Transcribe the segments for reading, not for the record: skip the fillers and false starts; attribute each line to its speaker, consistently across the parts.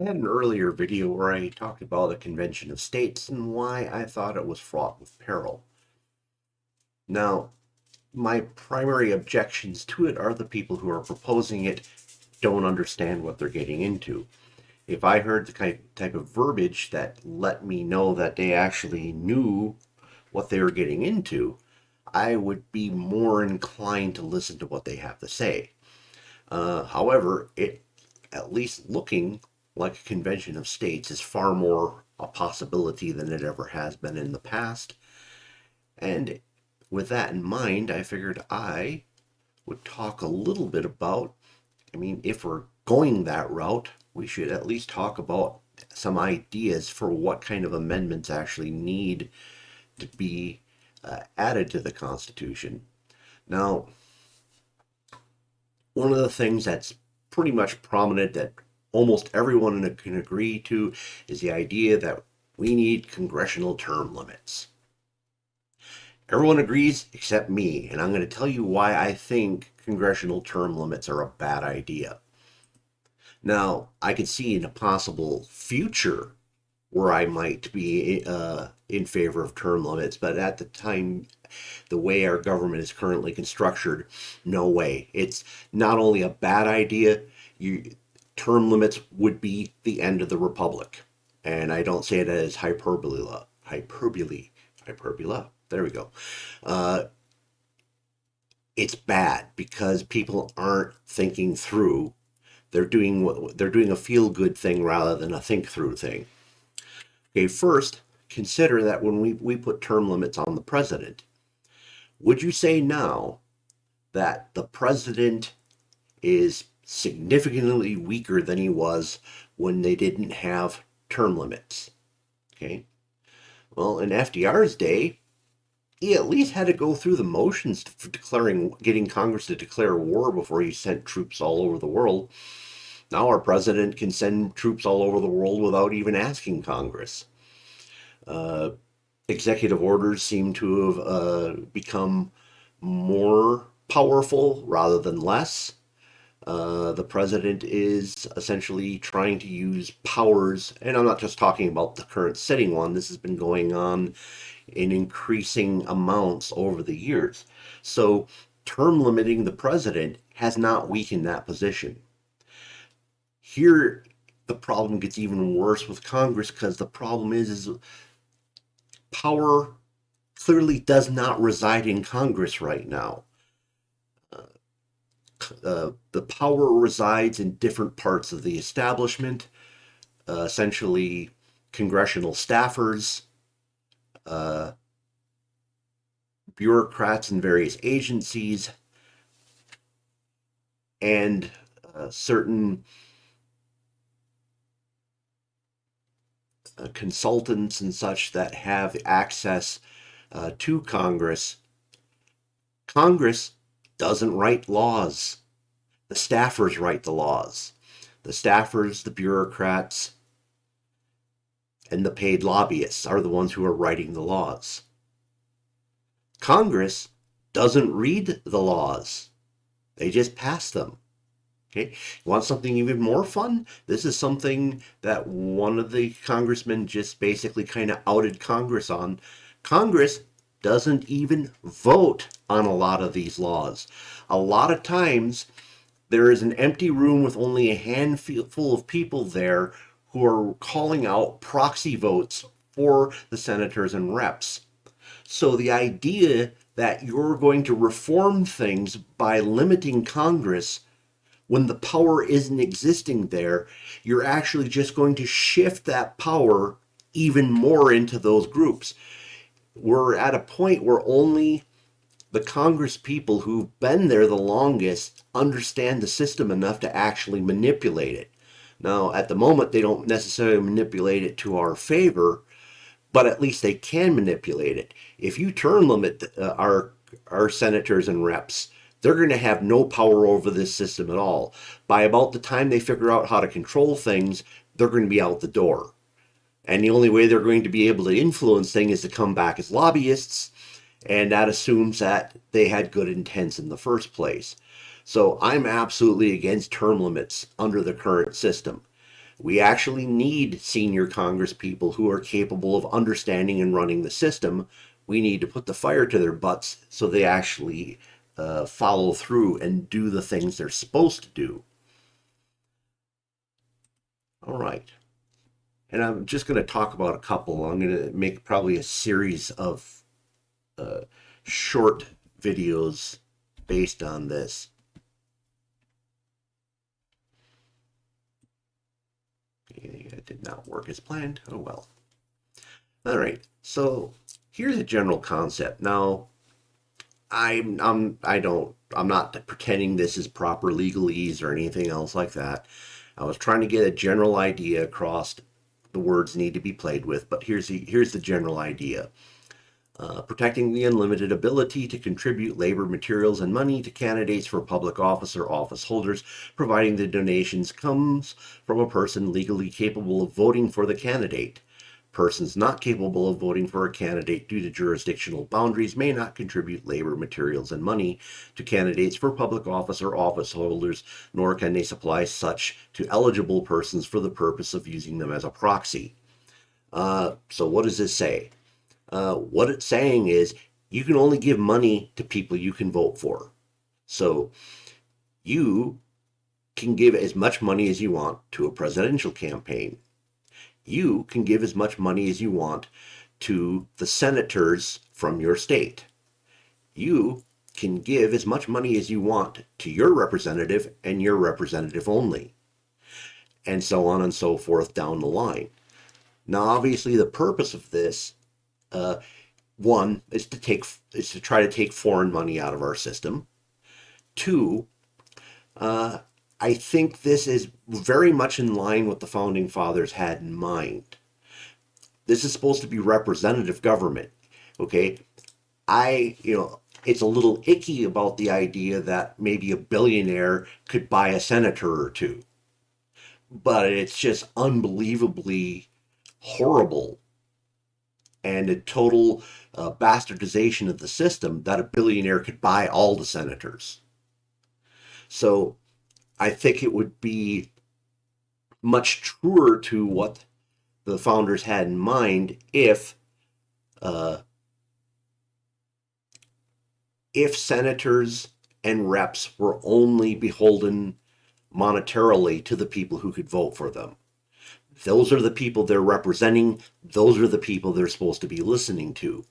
Speaker 1: I had an earlier video where I talked about the Convention of States and why I thought it was fraught with peril. Now, my primary objections to it are the people who are proposing it don't understand what they're getting into. If I heard the type of verbiage that let me know that they actually knew what they were getting into, I would be more inclined to listen to what they have to say. However, it at least looking like a convention of states is far more a possibility than it ever has been in the past. And with that in mind, I figured I would talk a little bit about, if we're going that route, we should at least talk about some ideas for what kind of amendments actually need to be added to the Constitution. Now, one of the things that's pretty much prominent that almost everyone can agree to is the idea that we need congressional term limits. Everyone agrees except me, and I'm going to tell you why I think congressional term limits are a bad idea. Now, I could see in a possible future where I might be in favor of term limits, but at the time, the way our government is currently constructed, no way. It's not only a bad idea, you, term limits would be the end of the republic. And I don't say it as hyperbole. There we go. Uh, it's bad because people aren't thinking through. They're doing a feel good thing rather than a think through thing. Okay, first, consider that when we put term limits on the president, would you say now that the president is significantly weaker than he was when they didn't have term limits? Okay. Well, in FDR's day, he at least had to go through the motions for getting Congress to declare war before he sent troops all over the world. Now our president can send troops all over the world without even asking Congress. Uh, Executive orders seem to have become more powerful rather than less. The president is essentially trying to use powers, and I'm not just talking about the current sitting one, this has been going on in increasing amounts over the years. So, term limiting the president has not weakened that position. Here, the problem gets even worse with Congress because the problem is power clearly does not reside in Congress right now. The power resides in different parts of the establishment, essentially congressional staffers, uh, bureaucrats in various agencies, and certain consultants and such that have access to Congress. Congress doesn't write laws. The staffers write the laws. The staffers, the bureaucrats, and the paid lobbyists are the ones who are writing the laws. Congress doesn't read the laws, they just pass them. Okay, you want something even more fun? This is something that one of the congressmen just basically kind of outed Congress on. Congress doesn't even vote on a lot of these laws. A lot of times, there is an empty room with only a handful of people there who are calling out proxy votes for the senators and reps. So the idea that you're going to reform things by limiting Congress when the power isn't existing there, you're actually just going to shift that power even more into those groups. We're at a point where only the Congress people who've been there the longest understand the system enough to actually manipulate it. Now, at the moment, they don't necessarily manipulate it to our favor, but at least they can manipulate it. If you term limit our senators and reps, they're going to have no power over this system at all. By about the time they figure out how to control things, they're going to be out the door. And the only way they're going to be able to influence things is to come back as lobbyists, and that assumes that they had good intents in the first place. So I'm absolutely against term limits under the current system. We actually need senior Congress people who are capable of understanding and running the system. We need to put the fire to their butts so they actually follow through and do the things they're supposed to do. All right. And I'm just going to talk about a couple. I'm going to make probably a series of uh, short videos based on this. It did not work as planned. Oh well. All right. So here's a general concept. Now, I'm not pretending this is proper legalese or anything else like that. I was trying to get a general idea across. The words need to be played with, but here's the general idea. Protecting the unlimited ability to contribute labor, materials, and money to candidates for public office or office holders, providing the donations comes from a person legally capable of voting for the candidate. Persons not capable of voting for a candidate due to jurisdictional boundaries may not contribute labor, materials, and money to candidates for public office or office holders, nor can they supply such to eligible persons for the purpose of using them as a proxy. So what does this say? What it's saying is you can only give money to people you can vote for. So you can give as much money as you want to a presidential campaign. You can give as much money as you want to the senators from your state. You can give as much money as you want to your representative and your representative only, and so on and so forth down the line. Now, obviously, the purpose of this uh, one is to try to take foreign money out of our system. Two, uh, I think this is very much in line with the founding fathers had in mind. This is supposed to be representative government. Okay, it's a little icky about the idea that maybe a billionaire could buy a senator or two, but it's just unbelievably horrible and a total bastardization of the system that a billionaire could buy all the senators. So I think it would be much truer to what the founders had in mind uh, if senators and reps were only beholden monetarily to the people who could vote for them. Those are the people they're representing. Those are the people they're supposed to be listening to.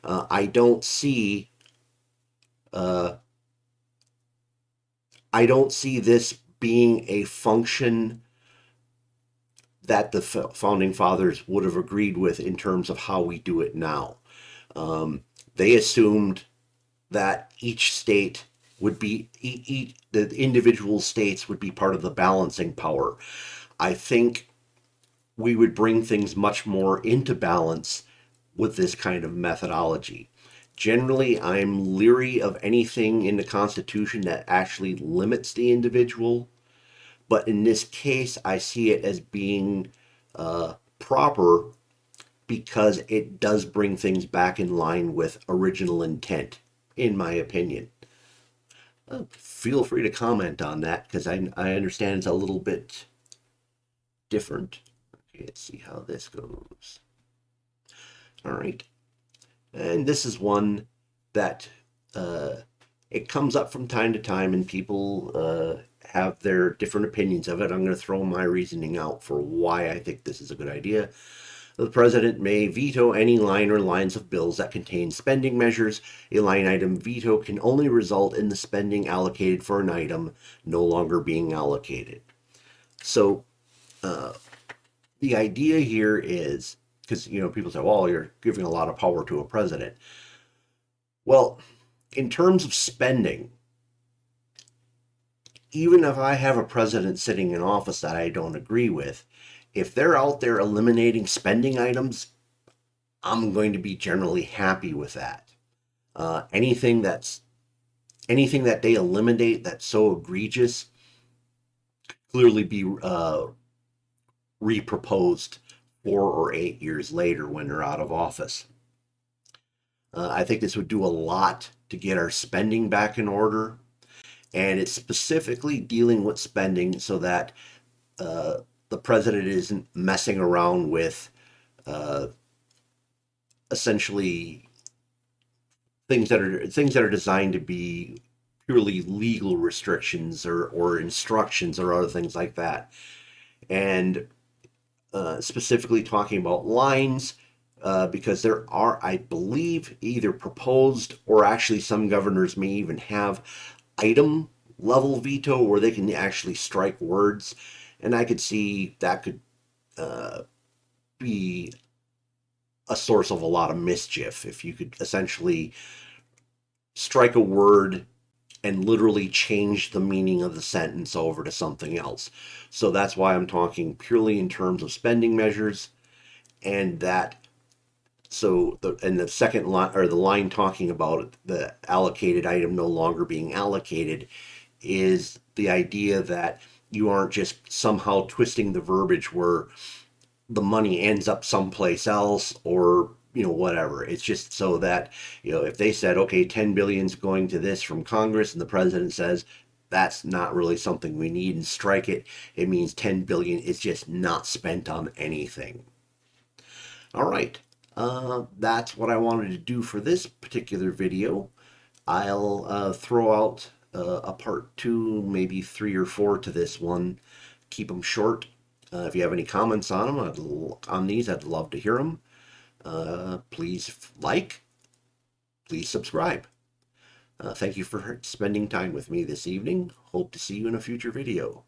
Speaker 1: I don't see uh, I don't see this being a function that the founding fathers would have agreed with in terms of how we do it now. They assumed that each state would be the individual states would be part of the balancing power. I think we would bring things much more into balance with this kind of methodology. Generally, I'm leery of anything in the Constitution that actually limits the individual, but in this case, I see it as being proper because it does bring things back in line with original intent, in my opinion. Feel free to comment on that because I understand it's a little bit different. Okay, let's see how this goes. All right. And this is one that it comes up from time to time, and people have their different opinions of it. I'm going to throw my reasoning out for why I think this is a good idea. The president may veto any line or lines of bills that contain spending measures. A line item veto can only result in the spending allocated for an item no longer being allocated. So the idea here is because people say, well, you're giving a lot of power to a president. Well, in terms of spending, even if I have a president sitting in office that I don't agree with, if they're out there eliminating spending items, I'm going to be generally happy with that. Anything that they eliminate that's so egregious clearly be reproposed 4 or 8 years later when they're out of office. I think this would do a lot to get our spending back in order, and it's specifically dealing with spending so that the president isn't messing around with uh, essentially things that are designed to be purely legal restrictions or instructions or other things like that. And specifically talking about lines, because there are, I believe, either proposed or actually some governors may even have item level veto where they can actually strike words. And I could see that could uh, be a source of a lot of mischief if you could essentially strike a word and literally change the meaning of the sentence over to something else. So that's why I'm talking purely in terms of spending measures. And that, so the second line, or the line talking about the allocated item no longer being allocated, is the idea that you aren't just somehow twisting the verbiage where the money ends up someplace else, or whatever. It's just so that if they said, okay, 10 billion is going to this from Congress, and the president says that's not really something we need and strike it, it means 10 billion is just not spent on anything. All right, that's what I wanted to do for this particular video. I'll throw out a part two, maybe three or four to this one. Keep them short. If you have any comments on them, on these, I'd love to hear them. Please like, please subscribe. Thank you for spending time with me this evening. Hope to see you in a future video.